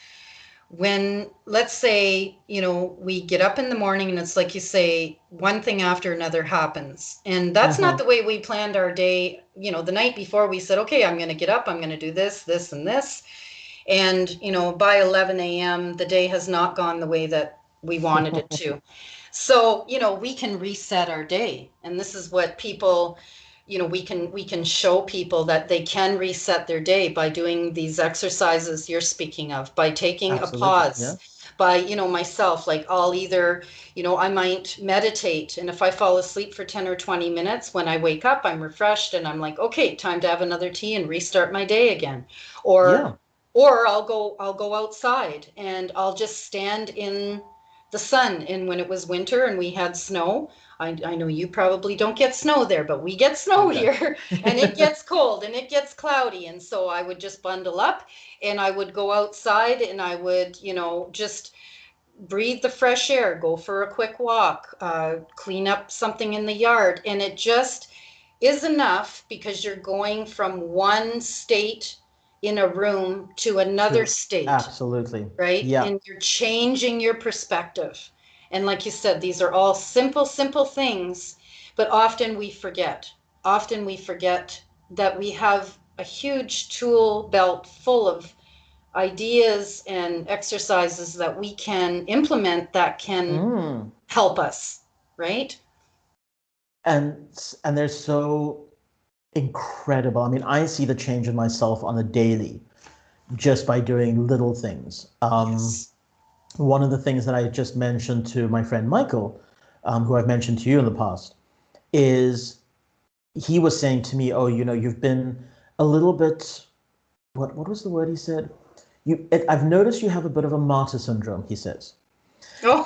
Speaker 2: When, let's say, we get up in the morning and it's like you say, one thing after another happens. And that's not
Speaker 1: Hmm.
Speaker 2: the way we planned our day. The night before we said, okay, I'm going to get up, I'm going to do this, this, and this. And, by 11 a.m., the day has not gone the way that we wanted it to. So, we can reset our day. And this is what people, we can show people that they can reset their day by doing these exercises you're speaking of, by taking a
Speaker 1: Absolutely.
Speaker 2: pause,
Speaker 1: Yeah.
Speaker 2: by, myself, like I'll either, I might meditate. And if I fall asleep for 10 or 20 minutes, when I wake up, I'm refreshed and I'm like, okay, time to have another tea and restart my day again. Or
Speaker 1: Yeah.
Speaker 2: I'll go outside and I'll just stand in the sun. And when it was winter and we had snow, I know you probably don't get snow there, but we get snow
Speaker 1: Okay.
Speaker 2: here and it gets cold and it gets cloudy. And so I would just bundle up and I would go outside and I would, just breathe the fresh air, go for a quick walk, clean up something in the yard. And it just is enough because you're going from one state in a room to another
Speaker 1: True.
Speaker 2: state,
Speaker 1: Absolutely.
Speaker 2: right?
Speaker 1: Yeah.
Speaker 2: And you're changing your perspective. And like you said, these are all simple, simple things, but often we forget. Often we forget that we have a huge tool belt full of ideas and exercises that we can implement that can
Speaker 1: Mm.
Speaker 2: help us, right?
Speaker 1: And they're so incredible. I mean, I see the change in myself on a daily just by doing little things.
Speaker 2: Yes.
Speaker 1: One of the things that I just mentioned to my friend Michael, who I've mentioned to you in the past, is he was saying to me, "Oh, you've been a little bit. What was the word he said? I've noticed you have a bit of a martyr syndrome," he says.
Speaker 2: Oh,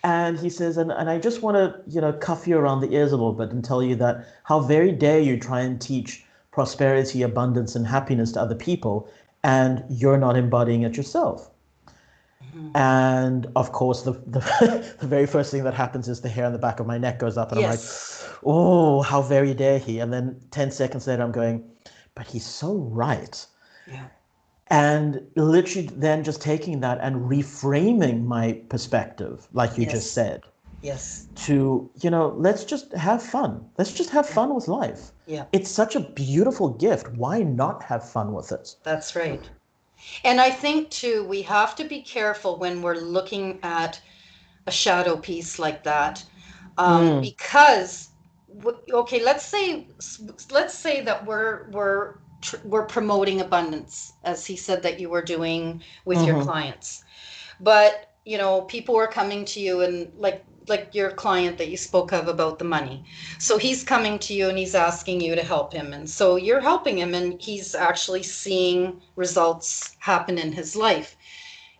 Speaker 1: And he says, and I just want to, cuff you around the ears a little bit and tell you that how very dare you try and teach prosperity, abundance, and happiness to other people, and you're not embodying it yourself.
Speaker 2: mhm.
Speaker 1: And of course, the the very first thing that happens is the hair on the back of my neck goes up, and I'm like,
Speaker 2: Yes.
Speaker 1: oh, how very dare he? And then 10 seconds later, I'm going, but he's so right.
Speaker 2: Yeah.
Speaker 1: And literally then just taking that and reframing my perspective, like you just
Speaker 2: Yes.
Speaker 1: said,
Speaker 2: Yes.
Speaker 1: to, let's just have fun. Let's just have
Speaker 2: Yeah.
Speaker 1: fun with life.
Speaker 2: Yeah.
Speaker 1: It's such a beautiful gift. Why not have fun with it?
Speaker 2: That's right. And I think too, we have to be careful when we're looking at a shadow piece like that,
Speaker 1: Mm,
Speaker 2: because okay, let's say that we're promoting abundance, as he said that you were doing with your
Speaker 1: hmm.
Speaker 2: clients. But people are coming to you, and like your client that you spoke of about the money. So he's coming to you and he's asking you to help him, and so you're helping him and he's actually seeing results happen in his life.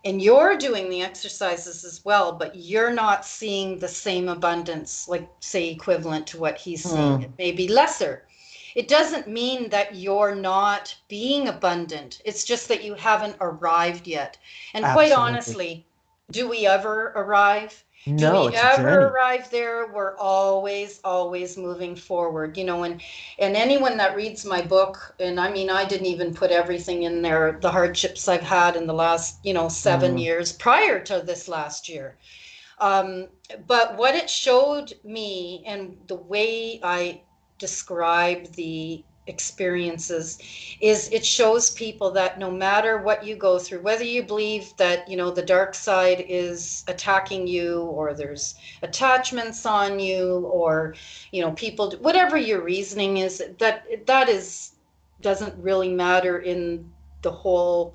Speaker 2: and you're doing the exercises as well, but you're not seeing the same abundance, like say equivalent to what he's seeing. It may be lesser. It doesn't mean that you're not being abundant. It's just that you haven't arrived yet. And quite
Speaker 1: Absolutely.
Speaker 2: honestly, do we ever arrive? Do
Speaker 1: No,
Speaker 2: we
Speaker 1: it's a
Speaker 2: ever
Speaker 1: journey.
Speaker 2: arrive there? We're always moving forward, and anyone that reads my book, and I mean, I didn't even put everything in there, the hardships I've had in the last, 7 years prior to this last year. Um, but what it showed me and the way I describe the experiences is it shows people that no matter what you go through, whether you believe that, the dark side is attacking you, or there's attachments on you, or, people, whatever your reasoning is, that is doesn't really matter in the whole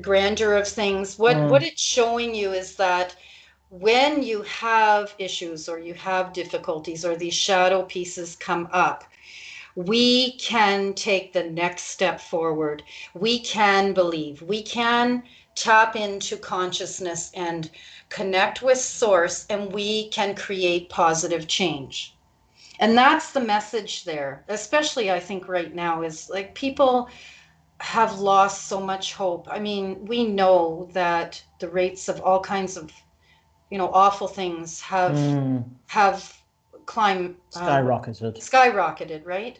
Speaker 2: grandeur of things. What it's showing you is that when you have issues or you have difficulties or these shadow pieces come up, we can take the next step forward. We can believe. We can tap into consciousness and connect with source, and we can create positive change. And that's the message there, especially I think right now, is like people have lost so much hope. I mean, we know that the rates of all kinds of awful things have climbed,
Speaker 1: Skyrocketed.
Speaker 2: skyrocketed, right?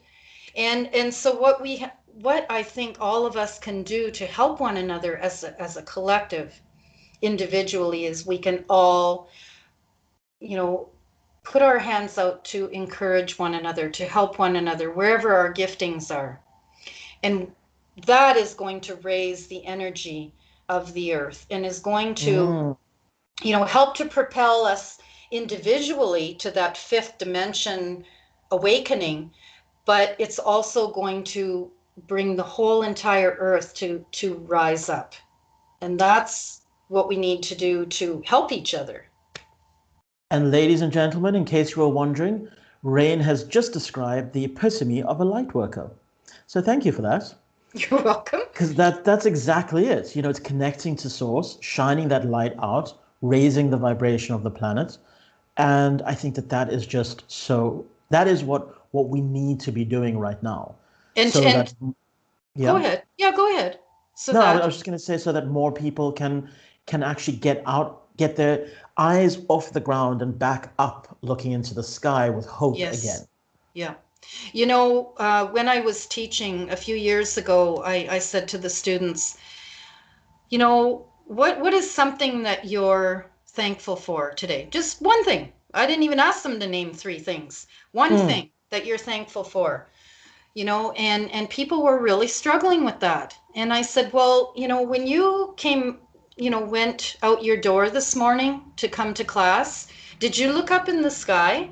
Speaker 2: And so what I think all of us can do to help one another as a collective, individually, is we can all, put our hands out to encourage one another, to help one another wherever our giftings are. And that is going to raise the energy of the earth and is going to, help to propel us individually to that fifth dimension awakening. But it's also going to bring the whole entire earth to rise up. And that's what we need to do to help each other.
Speaker 1: And ladies and gentlemen, in case you were wondering, Rain has just described the epitome of a light worker. So thank you for that.
Speaker 2: You're welcome.
Speaker 1: Because that's exactly it. It's connecting to source, shining that light out, raising the vibration of the planet. And I think that is just that is what we need to be doing right now.
Speaker 2: And
Speaker 1: So that,
Speaker 2: go ahead. Yeah, go ahead. So
Speaker 1: no, I
Speaker 2: that
Speaker 1: was just going to say so that more people can actually get their eyes off the ground and back up, looking into the sky with hope again.
Speaker 2: Yeah. When I was teaching a few years ago, I said to the students, what is something that you're thankful for today? Just one thing. I didn't even ask them to name 3 things. One thing that you're thankful for, and people were really struggling with that. And I said, well, when you came, went out your door this morning to come to class, did you look up in the sky?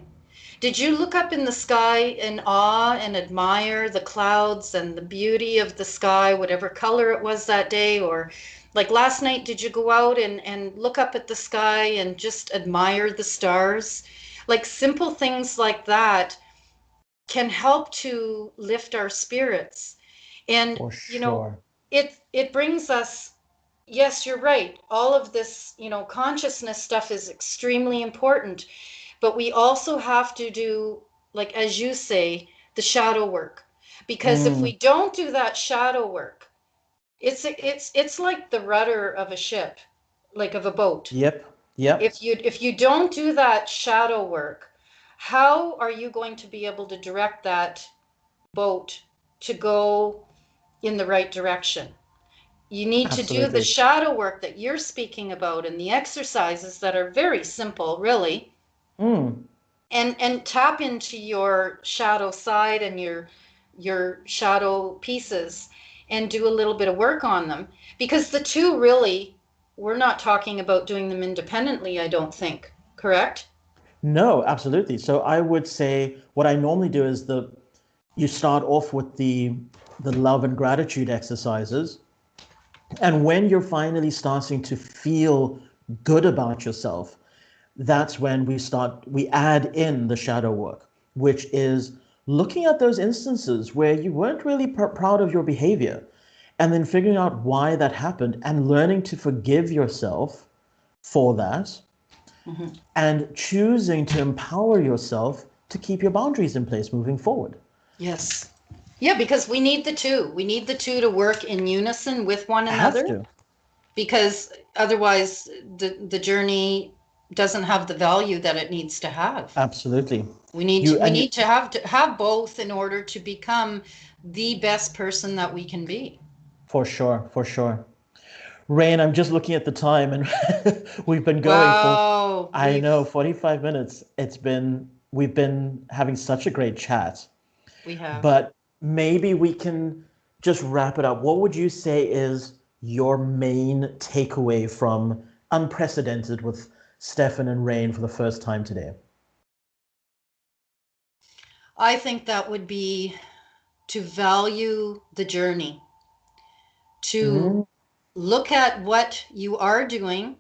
Speaker 2: Did you look up in the sky in awe and admire the clouds and the beauty of the sky, whatever color it was that day? Or like last night, did you go out and look up at the sky and just admire the stars? Like simple things like that can help to lift our spirits. And,
Speaker 1: For sure.
Speaker 2: It brings us, yes, you're right. All of this, consciousness stuff is extremely important. But we also have to do, like, as you say, the shadow work. Because if we don't do that shadow work, it's like the rudder of a ship, like of a boat.
Speaker 1: Yep.
Speaker 2: If you don't do that shadow work, how are you going to be able to direct that boat to go in the right direction? You need to do the
Speaker 1: Absolutely.
Speaker 2: shadow work that you're speaking about and the exercises that are very simple, really. And tap into your shadow side and your shadow pieces and do a little bit of work on them, because the two really, we're not talking about doing them independently, I don't think. Correct?
Speaker 1: No, absolutely. So I would say what I normally do is you start off with the love and gratitude exercises. And when you're finally starting to feel good about yourself, that's when we add in the shadow work, which is looking at those instances where you weren't really proud of your behavior and then figuring out why that happened and learning to forgive yourself for that
Speaker 2: Mhm.
Speaker 1: and choosing to empower yourself to keep your boundaries in place moving forward.
Speaker 2: Yes. Yeah, because we need the two. We need the two to work in unison with one
Speaker 1: Have
Speaker 2: another,
Speaker 1: to.
Speaker 2: because otherwise the journey doesn't have the value that it needs to have.
Speaker 1: Absolutely.
Speaker 2: We need
Speaker 1: You
Speaker 2: we
Speaker 1: and you
Speaker 2: need to have both in order to become the best person that we can be.
Speaker 1: for sure, for sure. Rain, I'm just looking at the time and we've been going for,
Speaker 2: Wow,
Speaker 1: I know, 45 minutes. We've been having such a great chat,
Speaker 2: we have.
Speaker 1: but maybe we can just wrap it up. What would you say is your main takeaway from Unprecedented with Stefan and Rain for the first time today?
Speaker 2: I think that would be to value the journey, to
Speaker 1: Mm,
Speaker 2: look at what you are doing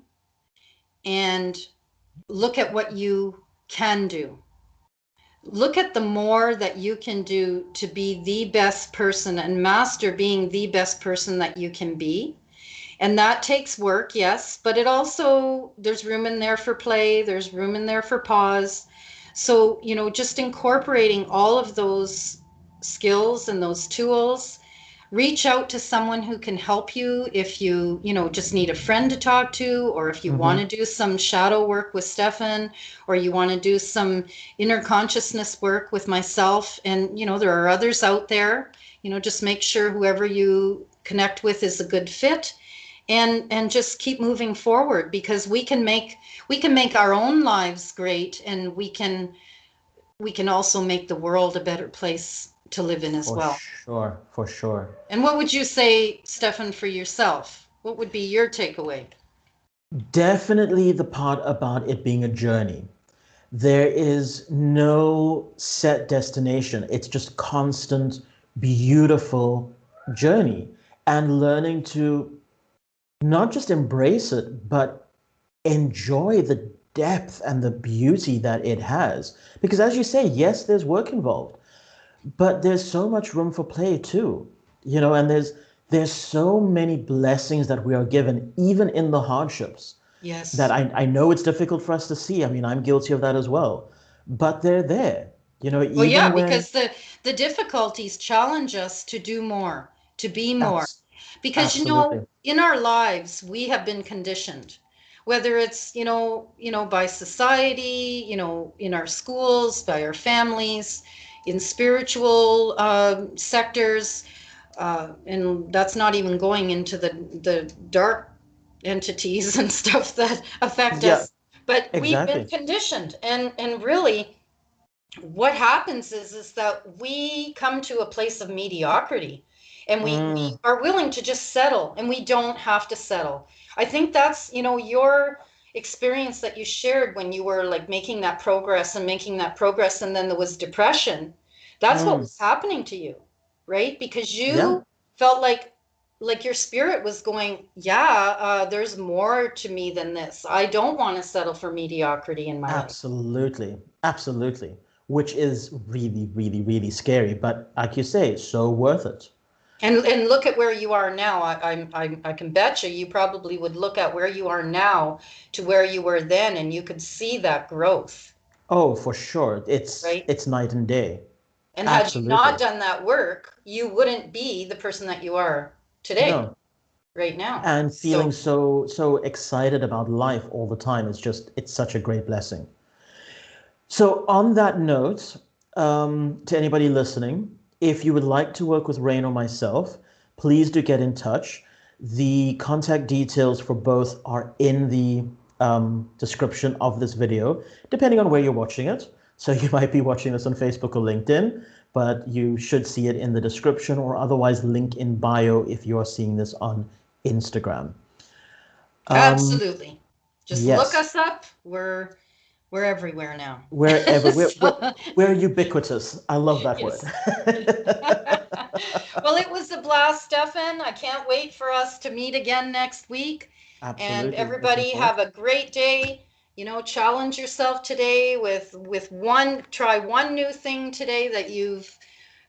Speaker 2: and look at what you can do. Look at the more that you can do to be the best person and master being the best person that you can be. And that takes work, yes, but it also, there's room in there for play, there's room in there for pause. So, just incorporating all of those skills and those tools. Reach out to someone who can help you if you just need a friend to talk to, or if you want
Speaker 1: mm-hmm.
Speaker 2: to do some shadow work with Stefan, or you want to do some inner consciousness work with myself. And, there are others out there. Just make sure whoever you connect with is a good fit, and just keep moving forward, because we can make our own lives great, and we can also make the world a better place to live in as
Speaker 1: For
Speaker 2: well.
Speaker 1: sure, for sure.
Speaker 2: And what would you say, Stefan, for yourself? What would be your takeaway?
Speaker 1: Definitely the part about it being a journey. There is no set destination. It's just constant, beautiful journey and learning to not just embrace it, but enjoy the depth and the beauty that it has. Because as you say, yes, there's work involved, but there's so much room for play too. And there's so many blessings that we are given, even in the hardships, that
Speaker 2: Yes.
Speaker 1: I know it's difficult for us to see. I mean, I'm guilty of that as well. But they're there,
Speaker 2: Well,
Speaker 1: even
Speaker 2: yeah,
Speaker 1: when
Speaker 2: because the difficulties challenge us to do more, to be more.
Speaker 1: abs-
Speaker 2: Because
Speaker 1: absolutely.
Speaker 2: in our lives we have been conditioned, whether it's by society, in our schools, by our families, in spiritual sectors, and that's not even going into the dark entities and stuff that affect
Speaker 1: Yeah,
Speaker 2: us. But we've been
Speaker 1: exactly.
Speaker 2: conditioned, and really what happens is that we come to a place of mediocrity, and we
Speaker 1: Mm,
Speaker 2: are willing to just settle, and we don't have to settle. I think that's your experience that you shared when you were like making that progress, and then there was depression. That's what
Speaker 1: mm,
Speaker 2: was happening to you, right? Because
Speaker 1: yeah,
Speaker 2: you felt like your spirit was going, yeah, there's more to me than this. I don't want to settle for mediocrity in my life.
Speaker 1: absolutely. Absolutely. Which is really, really, really scary. But like you say, so worth it.
Speaker 2: And look at where you are now. I can bet you probably would look at where you are now to where you were then, and you could see that growth,
Speaker 1: Oh, for sure. It's
Speaker 2: right?
Speaker 1: it's night and day.
Speaker 2: And had you not
Speaker 1: Absolutely.
Speaker 2: done that work, you wouldn't be the person that you are today,
Speaker 1: No.
Speaker 2: right now.
Speaker 1: And feeling
Speaker 2: So
Speaker 1: so excited about life all the time. It's such a great blessing. So on that note, to anybody listening, if you would like to work with Rain or myself, please do get in touch. The contact details for both are in the description of this video, depending on where you're watching it. So you might be watching this on Facebook or LinkedIn, but you should see it in the description, or otherwise link in bio if you are seeing this on Instagram. Um,
Speaker 2: absolutely. Just look
Speaker 1: yes,
Speaker 2: us up. We're everywhere now.
Speaker 1: wherever
Speaker 2: So
Speaker 1: we're ubiquitous. I love that word.
Speaker 2: yes. Well, it was a blast, Stefan. I can't wait for us to meet again next week. And
Speaker 1: Absolutely. Looking
Speaker 2: everybody
Speaker 1: forward.
Speaker 2: have a great day. Challenge yourself today with try one new thing today that you've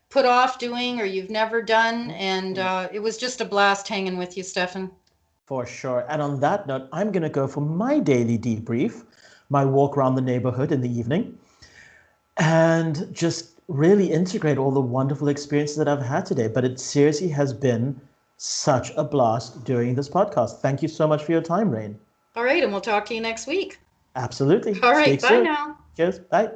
Speaker 2: put off doing or you've never done. And it was just a blast hanging with you, Stefan.
Speaker 1: For sure. And on that note, I'm going to go for my daily debrief, my walk around the neighborhood in the evening, and just really integrate all the wonderful experiences that I've had today. But it seriously has been such a blast doing this podcast. Thank you so much for your time, Rain.
Speaker 2: All right. And we'll talk to you next week.
Speaker 1: Absolutely.
Speaker 2: All right.
Speaker 1: Speak
Speaker 2: Bye
Speaker 1: soon.
Speaker 2: now.
Speaker 1: Cheers. Bye.